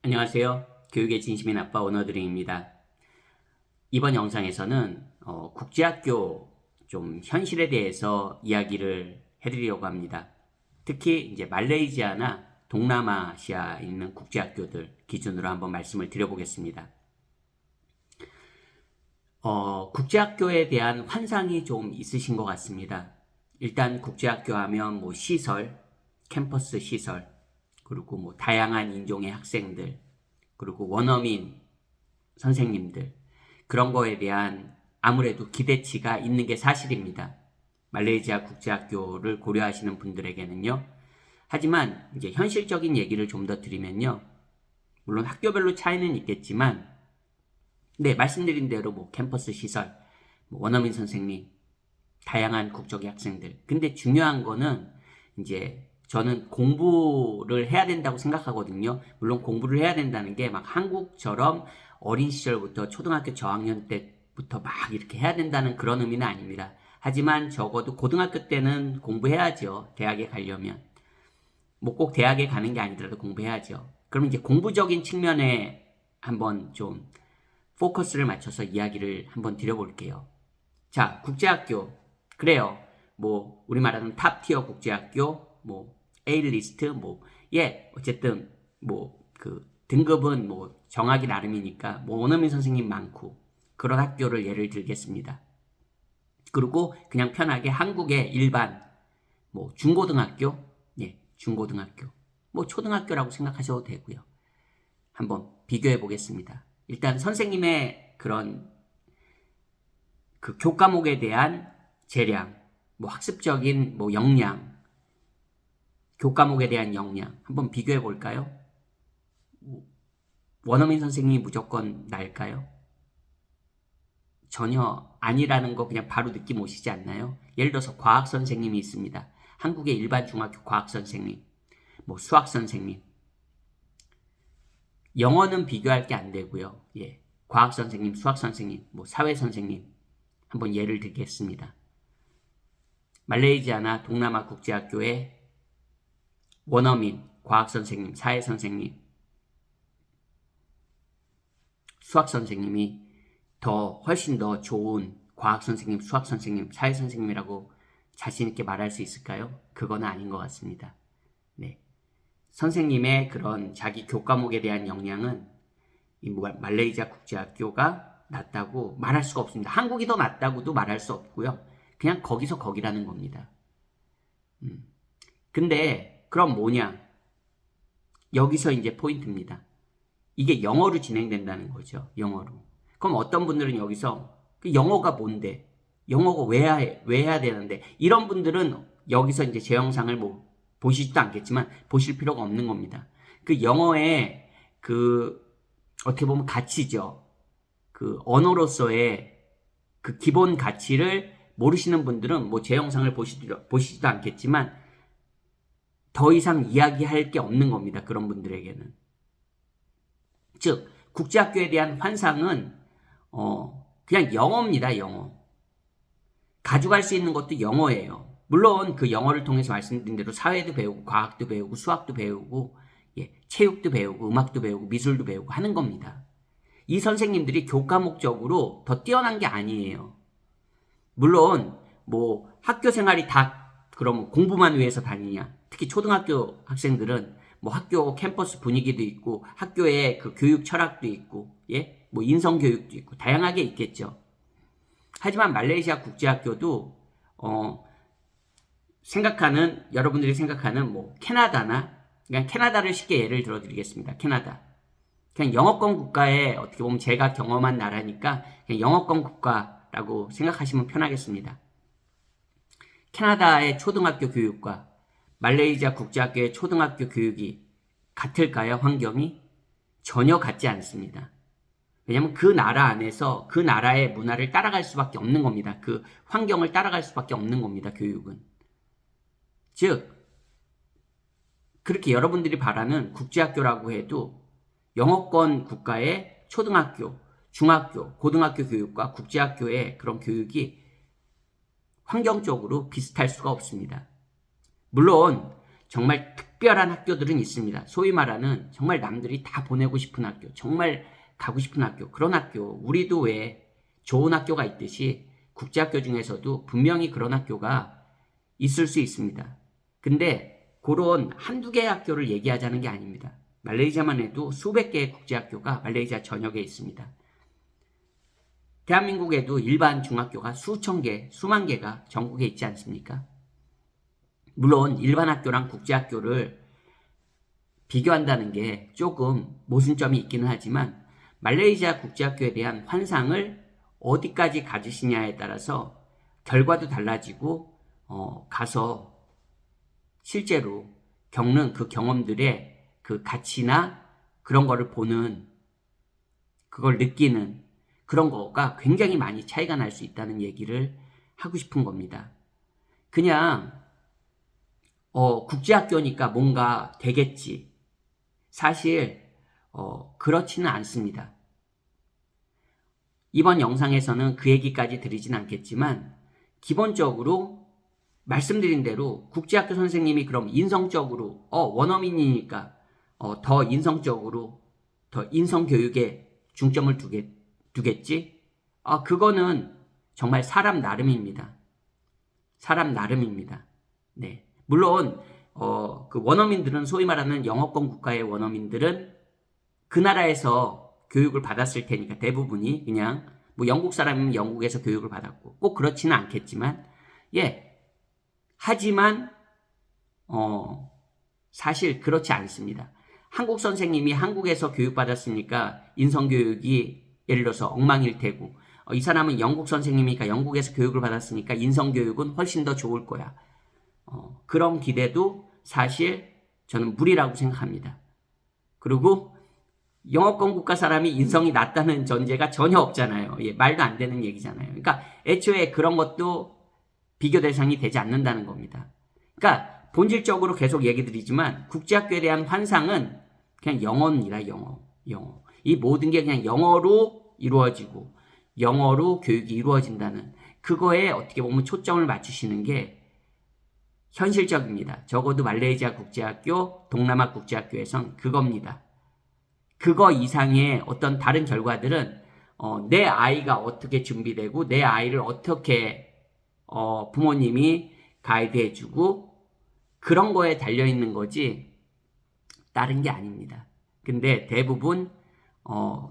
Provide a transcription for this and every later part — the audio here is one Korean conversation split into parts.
안녕하세요. 교육의 진심인 아빠 원어드림입니다. 이번 영상에서는 국제학교 좀 현실에 대해서 이야기를 해드리려고 합니다. 특히 이제 말레이시아나 동남아시아에 있는 국제학교들 기준으로 한번 말씀을 드려보겠습니다. 국제학교에 대한 환상이 좀 있으신 것 같습니다. 일단 국제학교 하면 뭐 시설, 캠퍼스 시설, 그리고 뭐 다양한 인종의 학생들, 그리고 원어민 선생님들, 그런 거에 대한 아무래도 기대치가 있는 게 사실입니다. 말레이시아 국제학교를 고려하시는 분들에게는요. 하지만 이제 현실적인 얘기를 좀 더 드리면요. 물론 학교별로 차이는 있겠지만, 네, 말씀드린 대로 뭐 캠퍼스 시설, 뭐 원어민 선생님, 다양한 국적의 학생들. 근데 중요한 거는 이제 저는 공부를 해야 된다고 생각하거든요. 물론 공부를 해야 된다는 게 막 한국처럼 어린 시절부터 초등학교 저학년 때부터 막 이렇게 해야 된다는 그런 의미는 아닙니다. 하지만 적어도 고등학교 때는 공부해야죠. 대학에 가려면. 뭐 꼭 대학에 가는 게 아니더라도 공부해야죠. 그럼 이제 공부적인 측면에 한번 좀 포커스를 맞춰서 이야기를 한번 드려볼게요. 자, 국제학교. 그래요. 뭐, 우리 말하는 탑티어 국제학교, 뭐, A리스트, 뭐, 예, 어쨌든, 뭐, 그, 등급은 뭐, 정하기 나름이니까, 뭐, 원어민 선생님 많고, 그런 학교를 예를 들겠습니다. 그리고 그냥 편하게 한국의 일반, 뭐, 중고등학교, 예, 중고등학교, 뭐, 초등학교라고 생각하셔도 되고요. 한번 비교해 보겠습니다. 일단 선생님의 그런 그 교과목에 대한 재량, 뭐 학습적인 뭐 역량, 교과목에 대한 역량 한번 비교해 볼까요? 원어민 선생님이 무조건 나을까요? 전혀 아니라는 거 그냥 바로 느낌 오시지 않나요? 예를 들어서 과학 선생님이 있습니다. 한국의 일반 중학교 과학 선생님, 뭐 수학 선생님, 영어는 비교할 게 안 되고요. 예, 과학 선생님, 수학 선생님, 뭐 사회 선생님 한번 예를 들겠습니다. 말레이시아나 동남아 국제학교의 원어민, 과학 선생님, 사회 선생님, 수학 선생님이 훨씬 더 좋은 과학 선생님, 수학 선생님, 사회 선생님이라고 자신 있게 말할 수 있을까요? 그건 아닌 것 같습니다. 네. 선생님의 그런 자기 교과목에 대한 역량은 이 말레이시아 국제학교가 낫다고 말할 수가 없습니다. 한국이 더 낫다고도 말할 수 없고요. 그냥 거기서 거기라는 겁니다. 근데 그럼 뭐냐? 여기서 이제 포인트입니다. 이게 영어로 진행된다는 거죠. 영어로. 그럼 어떤 분들은 여기서 그 영어가 뭔데? 영어가 왜 해야 되는데? 이런 분들은 여기서 이제 제 영상을 뭐 보시지도 않겠지만 보실 필요가 없는 겁니다. 그 영어의 그 어떻게 보면 가치죠. 그 언어로서의 그 기본 가치를 모르시는 분들은 뭐 제 영상을 보시지도 않겠지만 더 이상 이야기할 게 없는 겁니다. 그런 분들에게는. 즉 국제학교에 대한 환상은 그냥 영어입니다. 영어. 가져갈 수 있는 것도 영어예요. 물론 그 영어를 통해서 말씀드린 대로 사회도 배우고 과학도 배우고 수학도 배우고 예, 체육도 배우고 음악도 배우고 미술도 배우고 하는 겁니다. 이 선생님들이 교과목적으로 더 뛰어난 게 아니에요. 물론 뭐 학교 생활이 다 그럼 공부만 위해서 다니냐. 특히 초등학교 학생들은 뭐 학교 캠퍼스 분위기도 있고 학교의 그 교육 철학도 있고 예? 뭐 인성 교육도 있고 다양하게 있겠죠. 하지만 말레이시아 국제학교도 여러분들이 생각하는 뭐 캐나다나 그냥 캐나다를 쉽게 예를 들어 드리겠습니다. 캐나다. 그냥 영어권 국가에 어떻게 보면 제가 경험한 나라니까 그냥 영어권 국가라고 생각하시면 편하겠습니다. 캐나다의 초등학교 교육과 말레이시아 국제학교의 초등학교 교육이 같을까요? 환경이? 전혀 같지 않습니다. 왜냐하면 그 나라 안에서 그 나라의 문화를 따라갈 수밖에 없는 겁니다. 그 환경을 따라갈 수밖에 없는 겁니다. 교육은. 즉 그렇게 여러분들이 바라는 국제학교라고 해도 영어권 국가의 초등학교, 중학교, 고등학교 교육과 국제학교의 그런 교육이 환경적으로 비슷할 수가 없습니다. 물론 정말 특별한 학교들은 있습니다. 소위 말하는 정말 남들이 다 보내고 싶은 학교, 정말 가고 싶은 학교, 그런 학교. 우리도 왜 좋은 학교가 있듯이 국제학교 중에서도 분명히 그런 학교가 있을 수 있습니다. 근데 그런 한두 개의 학교를 얘기하자는 게 아닙니다. 말레이시아만 해도 수백 개의 국제학교가 말레이시아 전역에 있습니다. 대한민국에도 일반 중학교가 수천 개, 수만 개가 전국에 있지 않습니까? 물론 일반 학교랑 국제학교를 비교한다는 게 조금 모순점이 있기는 하지만 말레이시아 국제학교에 대한 환상을 어디까지 가지시냐에 따라서 결과도 달라지고 가서 실제로 겪는 그 경험들의 그 가치나 그런 거를 보는 그걸 느끼는 그런 거가 굉장히 많이 차이가 날 수 있다는 얘기를 하고 싶은 겁니다. 그냥 국제학교니까 뭔가 되겠지. 사실 그렇지는 않습니다. 이번 영상에서는 그 얘기까지 드리진 않겠지만 기본적으로 말씀드린 대로 국제학교 선생님이 그럼 인성적으로 원어민이니까 더 인성적으로 더 인성교육에 중점을 두겠지? 그거는 정말 사람 나름입니다. 사람 나름입니다. 네. 물론 그 원어민들은 소위 말하는 영어권 국가의 원어민들은 그 나라에서 교육을 받았을 테니까 대부분이 그냥 뭐 영국 사람이면 영국에서 교육을 받았고 꼭 그렇지는 않겠지만 하지만 사실 그렇지 않습니다. 한국 선생님이 한국에서 교육받았으니까 인성교육이 예를 들어서 엉망일 테고 이 사람은 영국 선생님이니까 영국에서 교육을 받았으니까 인성교육은 훨씬 더 좋을 거야. 그런 기대도 사실 저는 무리라고 생각합니다. 그리고 영어권 국가 사람이 인성이 낮다는 전제가 전혀 없잖아요. 말도 안 되는 얘기잖아요. 그러니까 애초에 그런 것도 비교 대상이 되지 않는다는 겁니다. 그러니까 본질적으로 계속 얘기 드리지만 국제학교에 대한 환상은 그냥 영어입니다. 영어. 이 모든 게 그냥 영어로 이루어지고 영어로 교육이 이루어진다는 그거에 어떻게 보면 초점을 맞추시는 게 현실적입니다. 적어도 말레이시아 국제학교, 동남아 국제학교에선 그겁니다. 그거 이상의 어떤 다른 결과들은 내 아이가 어떻게 준비되고 내 아이를 어떻게 부모님이 가이드해주고 그런 거에 달려있는 거지 다른 게 아닙니다. 근데 대부분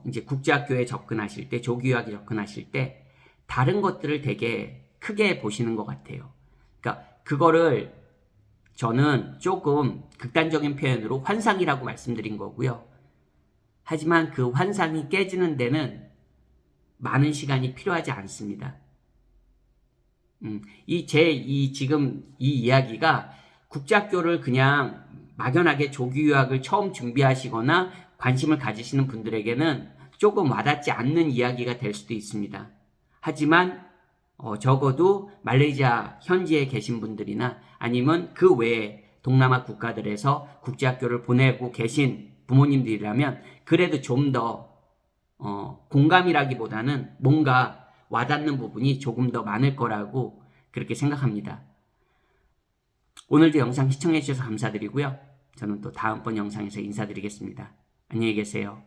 이제 국제학교에 접근하실 때 조기유학에 접근하실 때 다른 것들을 되게 크게 보시는 것 같아요. 그러니까 그거를 저는 조금 극단적인 표현으로 환상이라고 말씀드린 거고요. 하지만 그 환상이 깨지는 데는 많은 시간이 필요하지 않습니다. 지금 이 이야기가 국제학교를 그냥 막연하게 조기유학을 처음 준비하시거나 관심을 가지시는 분들에게는 조금 와닿지 않는 이야기가 될 수도 있습니다. 하지만 적어도 말레이시아 현지에 계신 분들이나 아니면 그 외에 동남아 국가들에서 국제학교를 보내고 계신 부모님들이라면 그래도 좀 더 공감이라기보다는 뭔가 와닿는 부분이 조금 더 많을 거라고 그렇게 생각합니다. 오늘도 영상 시청해 주셔서 감사드리고요. 저는 또 다음번 영상에서 인사드리겠습니다. 안녕히 계세요.